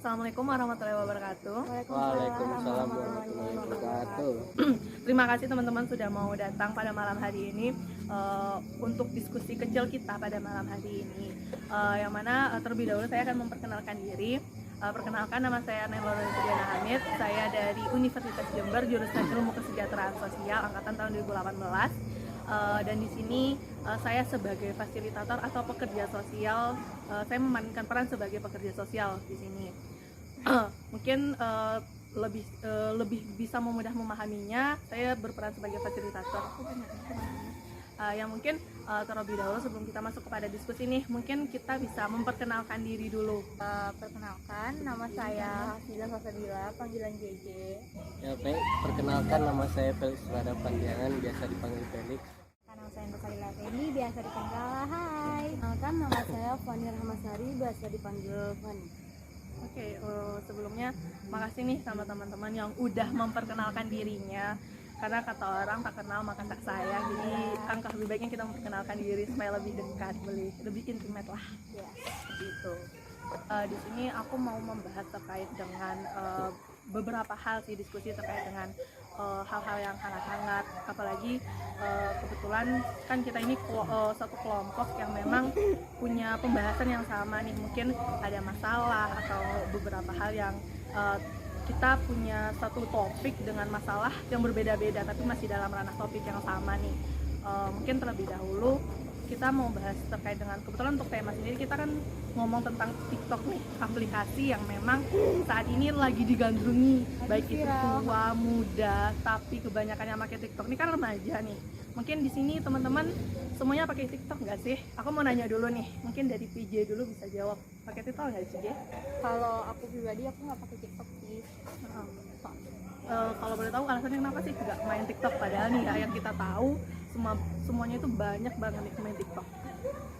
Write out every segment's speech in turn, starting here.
Assalamualaikum warahmatullahi wabarakatuh. Waalaikumsalam warahmatullahi wabarakatuh. Terima kasih teman-teman sudah mau datang pada malam hari ini untuk diskusi kecil kita pada malam hari ini. Yang mana terlebih dahulu saya akan memperkenalkan diri. Perkenalkan, nama saya Nelora Diana Hamid. Saya dari Universitas Jember, jurusan Ilmu Kesejahteraan Sosial angkatan tahun 2018. Dan di sini saya sebagai fasilitator atau pekerja sosial, saya memainkan peran sebagai pekerja sosial di sini. Mungkin lebih bisa memudah memahaminya, saya berperan sebagai fasilitator. Yang mungkin terlebih dahulu sebelum kita masuk kepada diskusi nih, mungkin kita bisa memperkenalkan diri dulu. Perkenalkan, nama saya Hafizah Fasadila, panggilan JJ. Ya baik, perkenalkan nama saya Felix Rada Pandiangan, biasa dipanggil Felix. Nama saya Nursalila Feni, biasa dipanggil Hai. Perkenalkan, nama saya Fani Rahmasari, biasa dipanggil Fani. Oke, sebelumnya makasih nih sama teman-teman yang udah memperkenalkan dirinya. Karena kata orang tak kenal maka tak sayang, jadi angka lebih baiknya kita memperkenalkan diri supaya lebih dekat, lebih intimate lah. Ya. Seperti itu. Di sini aku mau membahas terkait dengan beberapa hal sih, diskusi terkait dengan hal-hal yang hangat-hangat, apalagi kebetulan kan kita ini satu kelompok yang memang punya pembahasan yang sama nih. Mungkin ada masalah atau beberapa hal yang kita punya satu topik dengan masalah yang berbeda-beda tapi masih dalam ranah topik yang sama nih. Mungkin terlebih dahulu kita mau bahas terkait dengan, kebetulan untuk tema sendiri kita kan ngomong tentang TikTok nih, aplikasi yang memang saat ini lagi digandrungi, baik itu tua, muda, tapi kebanyakan yang pakai TikTok ini kan remaja nih. Mungkin di sini teman-teman semuanya pakai TikTok nggak sih? Aku mau nanya dulu nih, mungkin dari PJ dulu bisa jawab. Pakai TikTok nggak PJ? Kalau aku pribadi, aku nggak pakai TikTok sih. Kalau boleh tahu alasannya kenapa sih nggak main TikTok? Padahal nih ya, yang kita tahu semuanya itu banyak banget nih main TikTok.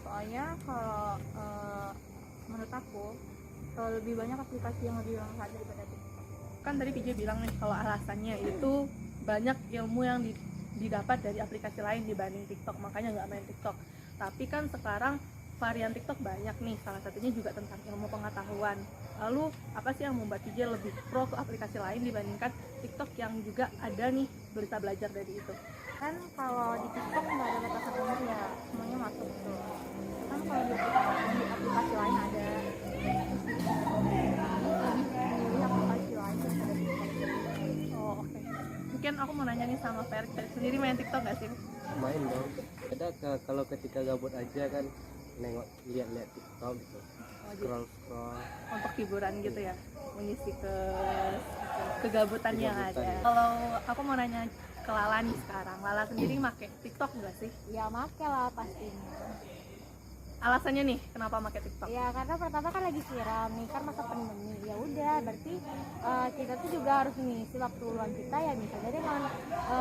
Soalnya kalau menurut aku, lebih banyak aplikasi yang lebih bermanfaat daripada TikTok. Kan tadi PJ bilang nih kalau alasannya itu banyak ilmu yang didapat dari aplikasi lain dibanding TikTok, makanya nggak main TikTok. Tapi kan sekarang varian TikTok banyak nih, salah satunya juga tentang ilmu pengetahuan. Lalu apa sih yang membuat PJ lebih pro ke aplikasi lain dibandingkan TikTok yang juga ada nih berita belajar dari itu? Kan kalau di TikTok nggak ada batasan umur ya, semuanya masuk tuh. Kan kalau di aplikasi lain ada, jadi aplikasi lain daripada TikTok. Oh oke. Mungkin aku mau nanya nih sama Felix sendiri, main TikTok nggak sih? Main dong. Ada kalau ketika gabut aja kan nengok lihat TikTok gitu. Scroll. Untuk hiburan gitu ya, mengisi kegabutan yang ada. Kalau aku mau nanya ke Lala nih sekarang, Lala sendiri pakai TikTok nggak sih? Ya make lah pastinya. Alasannya nih kenapa pakai TikTok? Ya karena pertama kan lagi viral nih, kan masa pandemi. Ya udah, berarti kita tuh juga harus mengisi waktu luang kita ya, misalnya dengan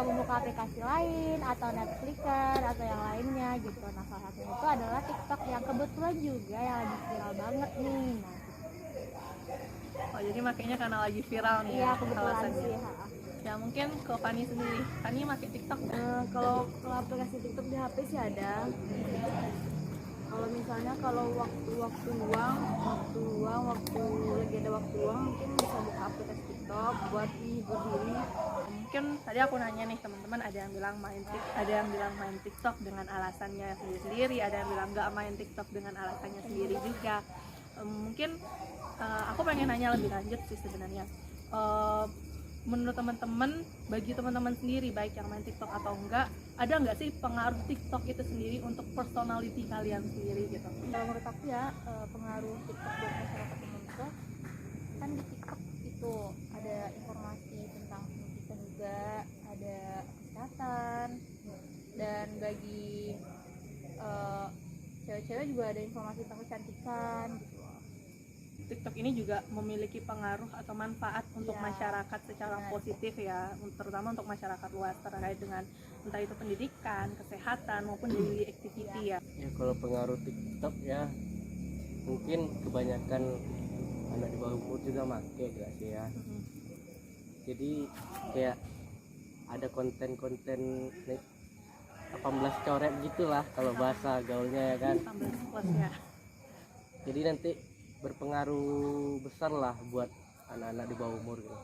membuka aplikasi lain atau Netflixer atau yang lainnya gitu. Nah salah satunya itu adalah TikTok yang kebetulan juga yang lagi viral banget nih. Nah, Oh jadi makanya karena lagi viral nih iya ya kebetulan alasannya. sih. Ya mungkin ke Fani sendiri, Fani pakai TikTok nggak? Kalau aplikasi TikTok di HP sih ada. Kalau misalnya waktu lagi ada waktu luang, mungkin bisa buka aplikasi TikTok buat hibur diri. Mungkin tadi aku nanya nih teman-teman, ada yang bilang main TikTok dengan alasannya sendiri, ada yang bilang nggak main TikTok dengan alasannya sendiri juga. Mungkin aku pengen nanya lebih lanjut sih sebenarnya. Menurut teman-teman, bagi teman-teman sendiri baik yang main TikTok atau enggak, ada nggak sih pengaruh TikTok itu sendiri untuk personality kalian sendiri gitu? Kalau menurut aku ya, pengaruh TikTok buat masyarakat Indonesia, kan di TikTok itu ada informasi tentang pendidikan juga, ada kesehatan, dan bagi cewek-cewek juga ada informasi tentang kecantikan gitu. TikTok ini juga memiliki pengaruh atau manfaat untuk masyarakat secara positif ya, terutama untuk masyarakat luas terkait dengan entah itu pendidikan, kesehatan maupun daily activity ya. Ya kalau pengaruh TikTok ya mungkin kebanyakan anak di bawah umur juga make gak sih ya. Jadi kayak ada konten-konten 18 coret gitulah kalau bahasa gaulnya ya kan. 18 plus ya. Jadi nanti berpengaruh besar lah buat anak-anak di bawah umur gitu,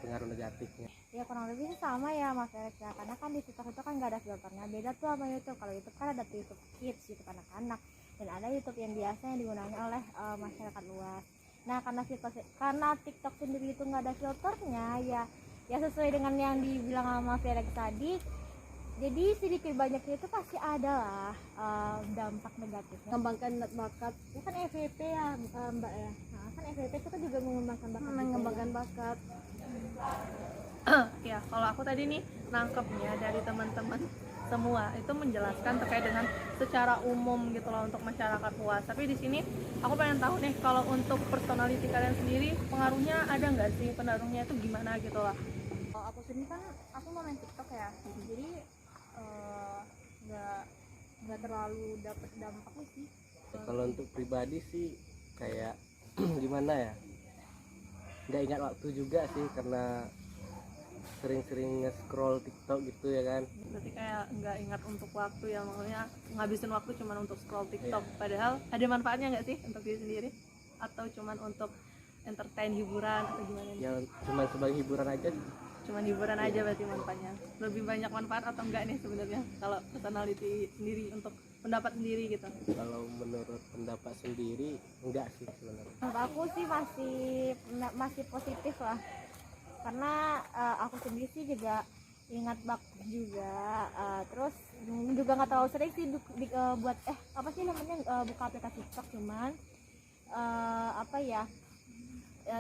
pengaruh negatifnya. Ya kurang lebih sih sama ya Mas Alex ya, karena kan di TikTok itu kan nggak ada filternya, beda tuh sama YouTube. Kalau YouTube kan ada YouTube Kids, YouTube anak-anak, dan ada YouTube yang biasa yang digunakan oleh masyarakat luas. Nah karena TikTok sendiri itu nggak ada filternya, ya sesuai dengan yang dibilang sama Felix tadi, jadi sedikit banyaknya itu pasti ada lah dampak negatifnya. Mengembangkan bakat, Ya kan FVP ya Mbak ya, nah kan FVP itu kan juga mengembangkan bakat juga, mengembangkan bakat. Ya kalau aku tadi nih nangkepnya dari teman-teman semua itu menjelaskan terkait dengan secara umum gitu loh untuk masyarakat luas. Tapi di sini aku pengen tahu nih, kalau untuk personality kalian sendiri pengaruhnya ada nggak sih, pengaruhnya itu gimana gitu lah. Kalau aku sendiri kan aku mau main TikTok ya, jadi nggak terlalu dapat dampaknya sih. Kalau untuk pribadi sih kayak gimana ya, nggak ingat waktu juga sih karena sering-sering nge-scroll TikTok gitu ya kan. Berarti kayak nggak ingat untuk waktu ya, maksudnya ngabisin waktu cuma untuk scroll TikTok. Padahal ada manfaatnya nggak sih untuk diri sendiri, atau cuma untuk entertain, hiburan, atau gimana nih? Yang cuma sebagai hiburan aja. Cuman hiburan aja berarti manfaatnya. Lebih banyak manfaat atau enggak nih sebenarnya kalau personality sendiri, untuk pendapat sendiri gitu? Kalau menurut pendapat sendiri enggak sih sebenarnya. Menurut aku sih masih positif lah, karena aku sendiri sih juga ingat bakat juga, terus juga nggak terlalu sering sih buat apa sih namanya buka aplikasi TikTok, cuman apa ya,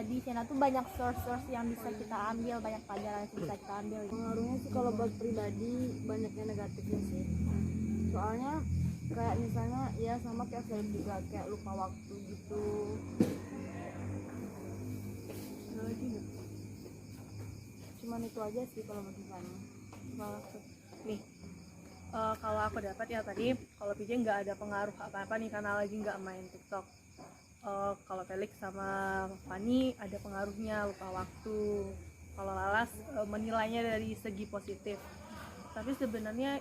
di sana tuh banyak source yang bisa kita ambil, banyak pelajaran yang bisa kita ambil. Pengaruhnya sih kalau buat pribadi banyaknya negatifnya sih. Soalnya kayak misalnya ya sama kayak saya juga kayak lupa waktu gitu. Ada lagi nggak? Cuman itu aja sih kalau bagi saya. Nih, kalau aku dapat ya tadi, kalau PJ nggak ada pengaruh apa-apa nih karena lagi nggak main TikTok. Kalau Felix sama Fani ada pengaruhnya, lupa waktu. Kalau Lalas menilainya dari segi positif. Tapi sebenarnya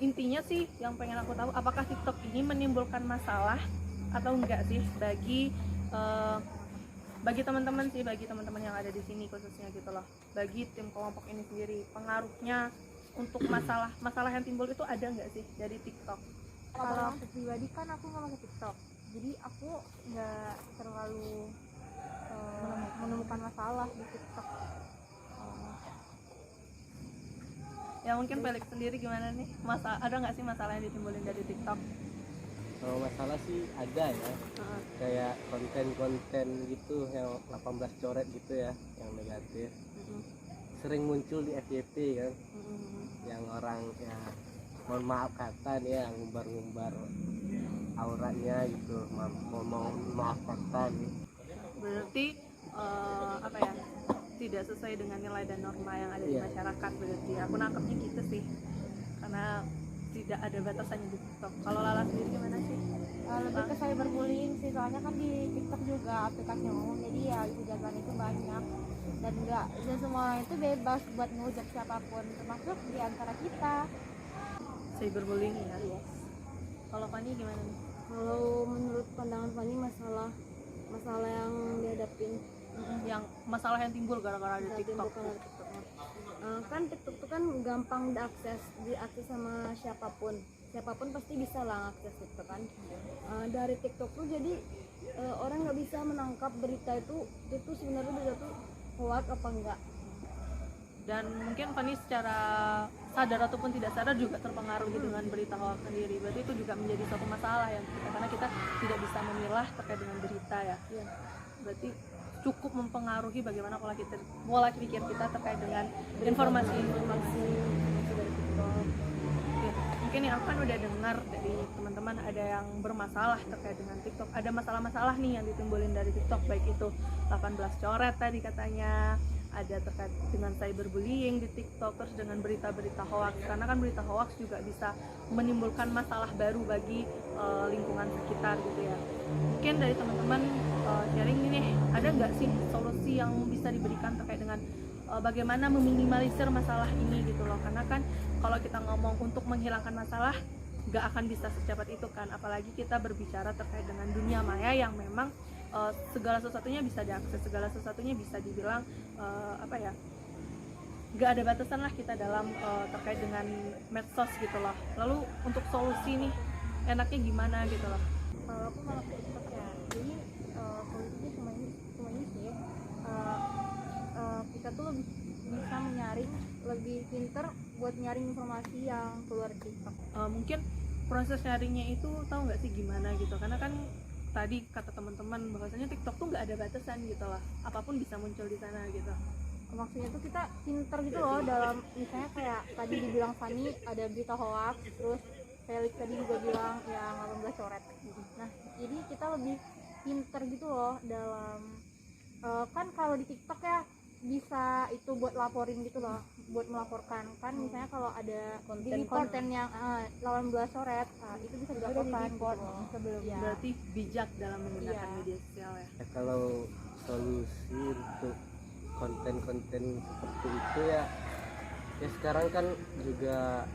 intinya sih yang pengen aku tahu, apakah TikTok ini menimbulkan masalah atau enggak sih bagi teman-teman sih, bagi teman-teman yang ada di sini khususnya gitu loh, bagi tim kelompok ini sendiri, pengaruhnya untuk masalah yang timbul itu ada nggak sih dari TikTok? Kalau aku pribadi kan aku nggak pakai TikTok, jadi aku nggak terlalu menemukan masalah di TikTok. Ya mungkin Felix sendiri gimana nih, ada nggak sih masalah yang ditimbulin dari TikTok? Kalau masalah sih ada ya, kayak konten-konten gitu yang 18 coret gitu ya, yang negatif sering muncul di FYP kan, yang orang ya mohon maaf kata nih yang ngumbar-ngumbar auratnya gitu, mohon maaf kata nih. Berarti apa ya, tidak sesuai dengan nilai dan norma yang ada di masyarakat. Berarti aku nangkepnya gitu sih, karena tidak ada batasannya di TikTok. Kalau Lala sendiri gimana sih? Lebih ke cyberbullying sih, soalnya kan di TikTok juga aplikasi umum, jadi ya kejahatan itu banyak, dan semua orang itu bebas buat ngehujat siapapun, termasuk di antara kita. Cyberbullying ya. Yes. Kalau Fani gimana nih? Kalau menurut pandangan Fani masalah yang dihadapin Yang masalah yang timbul gara-gara ada TikTok. kan TikTok itu kan gampang diakses sama siapapun pasti bisa lah akses TikTok kan. Dari TikTok tuh jadi orang nggak bisa menangkap berita itu sebenarnya berita itu hoax apa enggak. Dan mungkin Fani secara sadar ataupun tidak sadar juga terpengaruh dengan berita hoax sendiri. Berarti itu juga menjadi suatu masalah ya, karena kita tidak bisa memilah terkait dengan berita ya. Berarti cukup mempengaruhi bagaimana pola pikir kita terkait dengan informasi dari TikTok. Oke, mungkin nih aku kan udah dengar dari teman-teman ada yang bermasalah terkait dengan TikTok, ada masalah-masalah nih yang ditimbulin dari TikTok, baik itu 18 coret tadi katanya, ada terkait dengan cyberbullying di TikTok, terus dengan berita-berita hoax, karena kan berita hoax juga bisa menimbulkan masalah baru bagi lingkungan sekitar gitu ya. Mungkin dari teman-teman sharing ini, ada nggak sih solusi yang bisa diberikan terkait dengan bagaimana meminimalisir masalah ini gitu loh, karena kan kalau kita ngomong untuk menghilangkan masalah nggak akan bisa secepat itu kan, apalagi kita berbicara terkait dengan dunia maya yang memang segala sesuatunya bisa diakses, segala sesuatunya bisa dibilang apa ya, nggak ada batasan lah kita dalam terkait dengan medsos gitu loh. Lalu untuk solusi nih enaknya gimana gitu loh? Kalau aku malah ke TikTok ya, jadi solusinya cuma ini sih, kita tuh lebih bisa menyaring, lebih pinter buat nyaring informasi yang keluar di TikTok. Mungkin proses nyaringnya itu tahu nggak sih gimana gitu, karena kan tadi kata teman-teman bahwasanya TikTok tuh nggak ada batasan gitu lah, apapun bisa muncul di sana gitu. Maksudnya tuh kita pinter gitu loh dalam, misalnya kayak tadi dibilang Fanny ada berita hoax, terus Felix tadi juga bilang yang 18 coret. Nah jadi kita lebih pinter gitu loh dalam kan kalau di TikTok ya bisa itu buat laporin gitu loh, buat melaporkan kan, misalnya kalau ada konten yang 18 coret, itu bisa dilaporkan gitu loh sebelumnya. Berarti bijak dalam menggunakan Iya. media sosial ya. Ya, kalau solusi untuk konten-konten seperti itu ya sekarang kan juga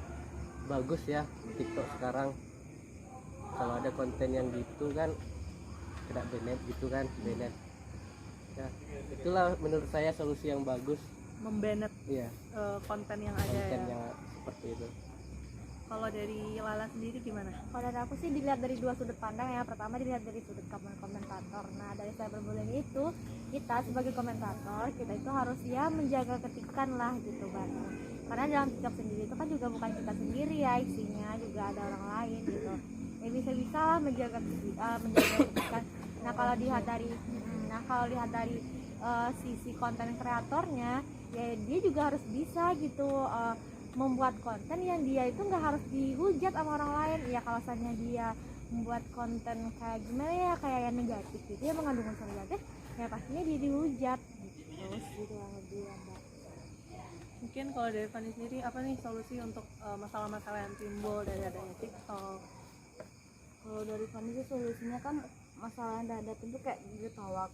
bagus ya TikTok sekarang, kalau ada konten yang gitu kan kena banned gitu kan, banned ya, itulah menurut saya solusi yang bagus. Membanet Iya, konten yang ada konten ya. yang seperti itu. Kalau dari Lala sendiri gimana? Kalau dari aku sih dilihat dari dua sudut pandang ya. Pertama dilihat dari sudut komentator. Nah dari cyberbullying itu, kita sebagai komentator kita itu harus ya menjaga ketikan lah gitu Bang. Karena dalam TikTok sendiri itu kan juga bukan kita sendiri ya isinya, juga ada orang lain gitu. Ya bisa-bisa lah menjaga ketikan. Nah kalau dilihat dari sisi konten kreatornya, ya dia juga harus bisa gitu membuat konten yang dia itu nggak harus dihujat sama orang lain. Ya kalau misalnya dia membuat konten kayak gimana ya, kayak yang negatif gitu ya, mengandung unsur negatif, ya pastinya dia dihujat gitu. Terus gitu yang lebih ya, Mbak. Mungkin kalau dari Fanny sendiri apa nih solusi untuk masalah-masalah yang timbul dari adanya TikTok? Kalau dari Fanny sih solusinya kan masalah yang ada itu kayak berita hoax.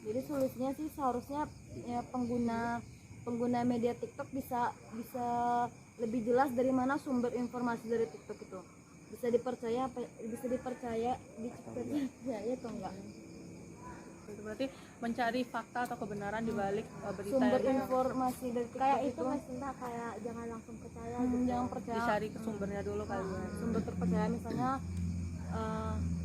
Jadi solusinya sih seharusnya ya pengguna media TikTok bisa lebih jelas dari mana sumber informasi dari TikTok itu. Bisa dipercaya atau enggak. Itu berarti mencari fakta atau kebenaran di balik berita Sumber yang informasi dari TikTok Kayak itu Mas Cinta, kayak jangan langsung percaya gitu. jangan percaya dicari ke sumbernya dulu kali ya. sumber terpercaya, misalnya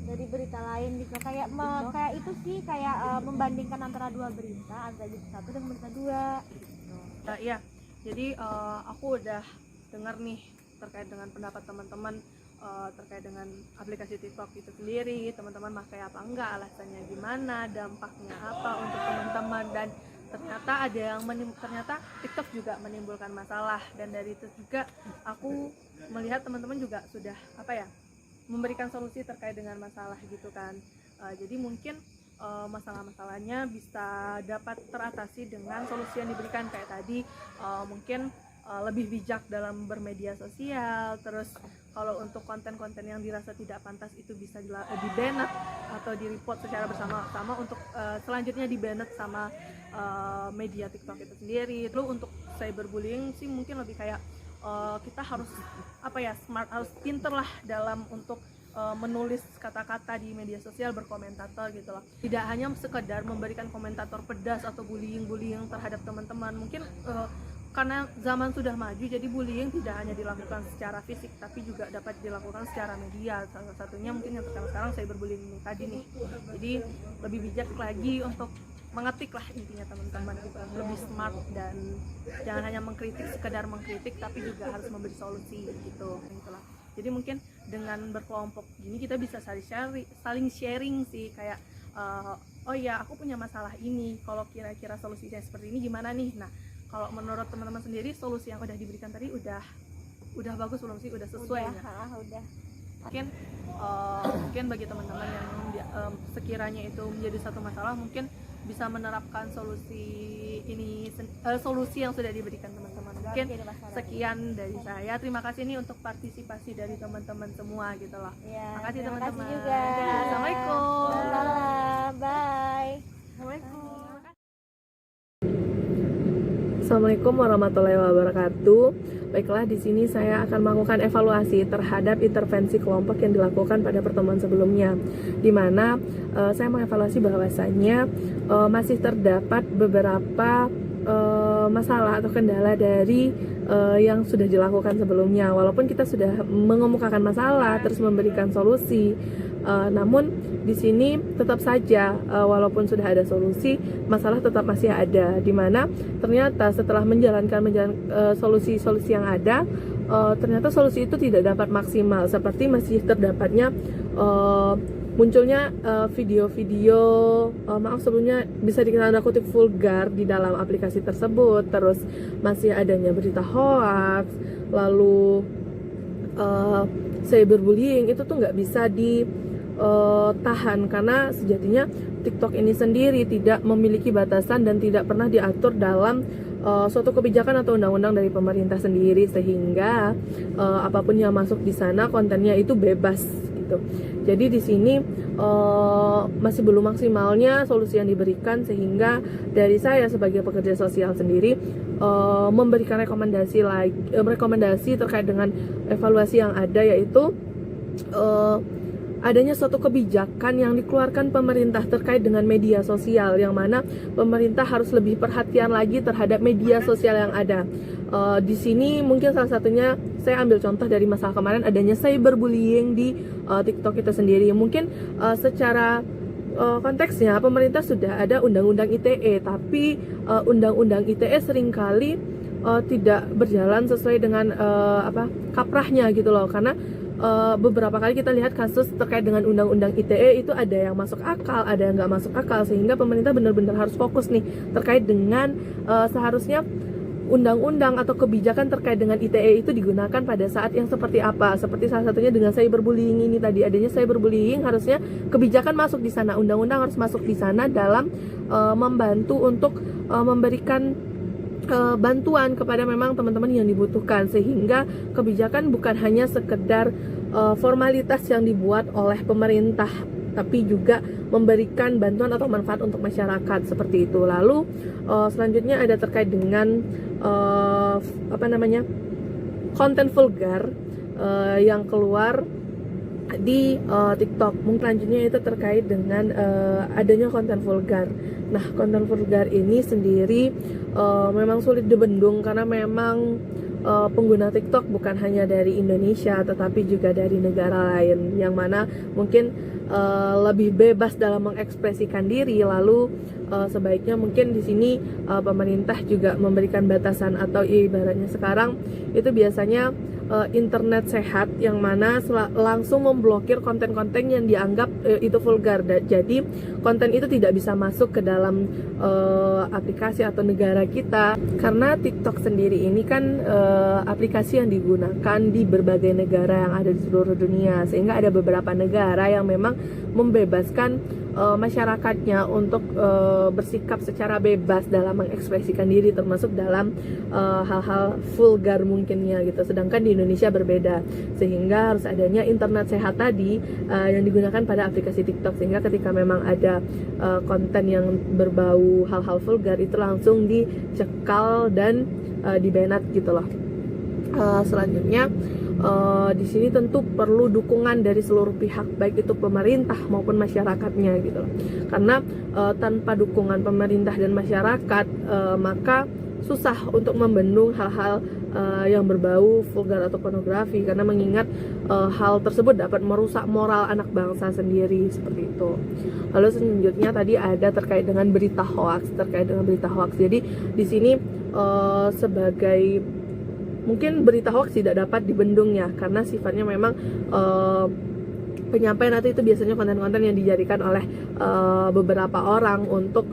Dari berita lain gitu, kayak kayak itu sih, kayak membandingkan antara dua berita, antara berita satu dan berita dua gitu. Nah, iya, jadi aku udah dengar nih terkait dengan pendapat teman-teman terkait dengan aplikasi TikTok itu sendiri. Teman-teman pakai apa enggak, alasannya gimana, dampaknya apa untuk teman-teman, dan ternyata ada yang ternyata TikTok juga menimbulkan masalah, dan dari itu juga aku melihat teman-teman juga sudah apa ya, memberikan solusi terkait dengan masalah gitu kan. Jadi mungkin masalah-masalahnya bisa dapat teratasi dengan solusi yang diberikan kayak tadi, mungkin lebih bijak dalam bermedia sosial. Terus kalau untuk konten-konten yang dirasa tidak pantas itu bisa di-banned atau di-report secara bersama-sama untuk selanjutnya di-banned sama media TikTok itu sendiri. Lalu untuk cyberbullying sih mungkin lebih kayak kita harus apa ya, smart, harus pinter lah dalam untuk menulis kata-kata di media sosial, berkomentator gitu loh. Tidak hanya sekedar memberikan komentator pedas atau bullying terhadap teman-teman. Mungkin karena zaman sudah maju, jadi bullying tidak hanya dilakukan secara fisik tapi juga dapat dilakukan secara media. Salah satunya mungkin yang terkenal sekarang cyberbullying tadi nih. Jadi lebih bijak lagi untuk mengetik lah intinya teman-teman gitu, lebih smart, dan jangan hanya mengkritik sekedar mengkritik tapi juga harus memberi solusi gitu lah. Jadi mungkin dengan berkelompok gini kita bisa saling sharing sih, kayak oh ya aku punya masalah ini, kalau kira-kira solusinya seperti ini gimana nih. Nah kalau menurut teman-teman sendiri solusi yang udah diberikan tadi udah bagus belum sih, udah sesuai ya? Udah. Mungkin bagi teman-teman yang sekiranya itu menjadi satu masalah, mungkin bisa menerapkan solusi yang sudah diberikan teman-teman. Mungkin sekian dari saya. Terima kasih nih untuk partisipasi dari teman-teman semua gitu loh. Ya, Makasih terima teman-teman. kasih juga. Assalamualaikum. Bye. Assalamualaikum. Assalamualaikum warahmatullahi wabarakatuh. Baiklah, di sini saya akan melakukan evaluasi terhadap intervensi kelompok yang dilakukan pada pertemuan sebelumnya, di mana saya mengevaluasi bahwasannya masih terdapat beberapa masalah atau kendala dari yang sudah dilakukan sebelumnya. Walaupun kita sudah mengemukakan masalah, terus memberikan solusi, namun di sini tetap saja walaupun sudah ada solusi, masalah tetap masih ada. Dimana ternyata setelah menjalankan solusi-solusi yang ada, ternyata solusi itu tidak dapat maksimal, seperti masih terdapatnya munculnya video-video maaf sebelumnya bisa dikatakan tanda kutip vulgar di dalam aplikasi tersebut, terus masih adanya berita hoax, lalu cyberbullying itu tuh nggak bisa ditahan karena sejatinya TikTok ini sendiri tidak memiliki batasan dan tidak pernah diatur dalam suatu kebijakan atau undang-undang dari pemerintah sendiri, sehingga apapun yang masuk di sana kontennya itu bebas gitu. Jadi di sini masih belum maksimalnya solusi yang diberikan, sehingga dari saya sebagai pekerja sosial sendiri memberikan rekomendasi terkait dengan evaluasi yang ada, yaitu adanya suatu kebijakan yang dikeluarkan pemerintah terkait dengan media sosial, yang mana pemerintah harus lebih perhatian lagi terhadap media sosial yang ada. Di sini mungkin salah satunya saya ambil contoh dari masalah kemarin, adanya cyberbullying di TikTok itu sendiri. Mungkin secara konteksnya pemerintah sudah ada undang-undang ITE, tapi undang-undang ITE seringkali tidak berjalan sesuai dengan kaprahnya gitu loh, karena beberapa kali kita lihat kasus terkait dengan undang-undang ITE itu ada yang masuk akal, ada yang nggak masuk akal, sehingga pemerintah benar-benar harus fokus nih terkait dengan seharusnya undang-undang atau kebijakan terkait dengan ITE itu digunakan pada saat yang seperti apa. Seperti salah satunya dengan cyberbullying ini tadi, adanya cyberbullying, harusnya kebijakan masuk di sana, undang-undang harus masuk di sana dalam membantu untuk memberikan bantuan kepada memang teman-teman yang dibutuhkan, sehingga kebijakan bukan hanya sekedar formalitas yang dibuat oleh pemerintah, tapi juga memberikan bantuan atau manfaat untuk masyarakat seperti itu. Lalu selanjutnya ada terkait dengan konten vulgar yang keluar di TikTok. Mungkin selanjutnya itu terkait dengan adanya konten vulgar. Nah, konten vulgar ini sendiri memang sulit dibendung karena memang pengguna TikTok bukan hanya dari Indonesia tetapi juga dari negara lain, yang mana mungkin lebih bebas dalam mengekspresikan diri. Lalu sebaiknya mungkin di sini pemerintah juga memberikan batasan, atau ibaratnya sekarang itu biasanya internet sehat, yang mana langsung memblokir konten-konten yang dianggap itu vulgar. Jadi konten itu tidak bisa masuk ke dalam aplikasi atau negara kita, karena TikTok sendiri ini kan aplikasi yang digunakan di berbagai negara yang ada di seluruh dunia, sehingga ada beberapa negara yang memang membebaskan masyarakatnya untuk bersikap secara bebas dalam mengekspresikan diri, termasuk dalam hal-hal vulgar mungkinnya gitu. Sedangkan di Indonesia berbeda, sehingga harus adanya internet sehat tadi yang digunakan pada aplikasi TikTok, sehingga ketika memang ada konten yang berbau hal-hal vulgar itu langsung dicekal dan dibanat gitu loh. Selanjutnya di sini tentu perlu dukungan dari seluruh pihak, baik itu pemerintah maupun masyarakatnya gitu loh. Karena tanpa dukungan pemerintah dan masyarakat maka susah untuk membendung hal-hal yang berbau vulgar atau pornografi, karena mengingat hal tersebut dapat merusak moral anak bangsa sendiri seperti itu. Lalu selanjutnya tadi ada terkait dengan berita hoax. Jadi di sini sebagai mungkin berita hoax tidak dapat dibendung ya, karena sifatnya memang penyampaian nanti itu biasanya konten-konten yang dijadikan oleh beberapa orang untuk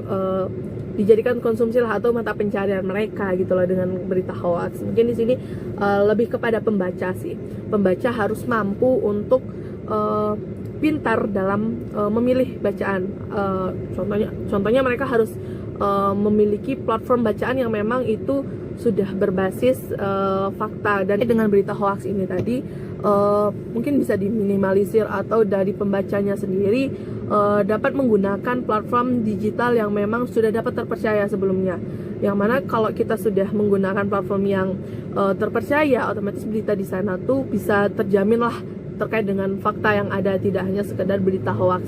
dijadikan konsumsi lah atau mata pencarian mereka gitu loh dengan berita hoax. Mungkin di sini lebih kepada pembaca sih. Pembaca harus mampu untuk pintar dalam memilih bacaan. Contohnya mereka harus memiliki platform bacaan yang memang itu sudah berbasis fakta. Dan dengan berita hoax ini tadi mungkin bisa diminimalisir, atau dari pembacanya sendiri dapat menggunakan platform digital yang memang sudah dapat terpercaya sebelumnya. Yang mana kalau kita sudah menggunakan platform yang terpercaya, otomatis berita di sana tuh bisa terjamin lah terkait dengan fakta yang ada, tidak hanya sekedar berita hoax.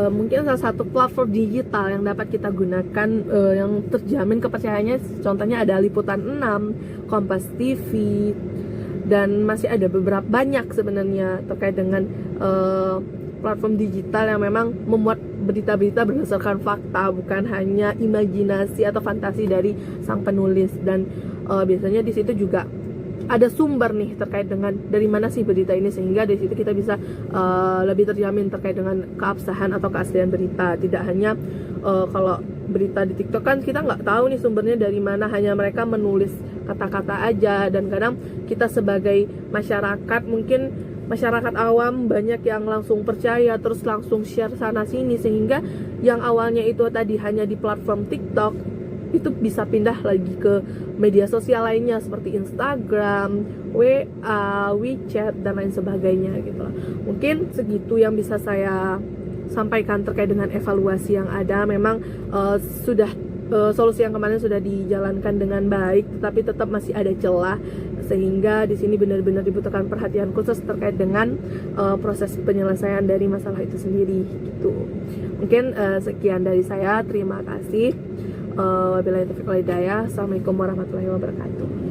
Mungkin salah satu platform digital yang dapat kita gunakan yang terjamin kepercayaannya, contohnya ada Liputan 6, Kompas TV, dan masih ada beberapa banyak sebenarnya terkait dengan platform digital yang memang memuat berita-berita berdasarkan fakta, bukan hanya imajinasi atau fantasi dari sang penulis. Dan biasanya di situ juga ada sumber nih terkait dengan dari mana sih berita ini, sehingga dari situ kita bisa lebih terjamin terkait dengan keabsahan atau keaslian berita. Tidak hanya kalau berita di TikTok kan kita nggak tahu nih sumbernya dari mana, hanya mereka menulis kata-kata aja, dan kadang kita sebagai masyarakat, mungkin masyarakat awam banyak yang langsung percaya terus langsung share sana sini, sehingga yang awalnya itu tadi hanya di platform TikTok itu bisa pindah lagi ke media sosial lainnya seperti Instagram, WA, WeChat, dan lain sebagainya gitu. Mungkin segitu yang bisa saya sampaikan terkait dengan evaluasi yang ada. Memang sudah solusi yang kemarin sudah dijalankan dengan baik, tetapi tetap masih ada celah, sehingga di sini benar-benar dibutuhkan perhatian khusus terkait dengan proses penyelesaian dari masalah itu sendiri gitu. Mungkin sekian dari saya, terima kasih. Wabillahi taufiq wal hidayah. Assalamualaikum warahmatullahi wabarakatuh.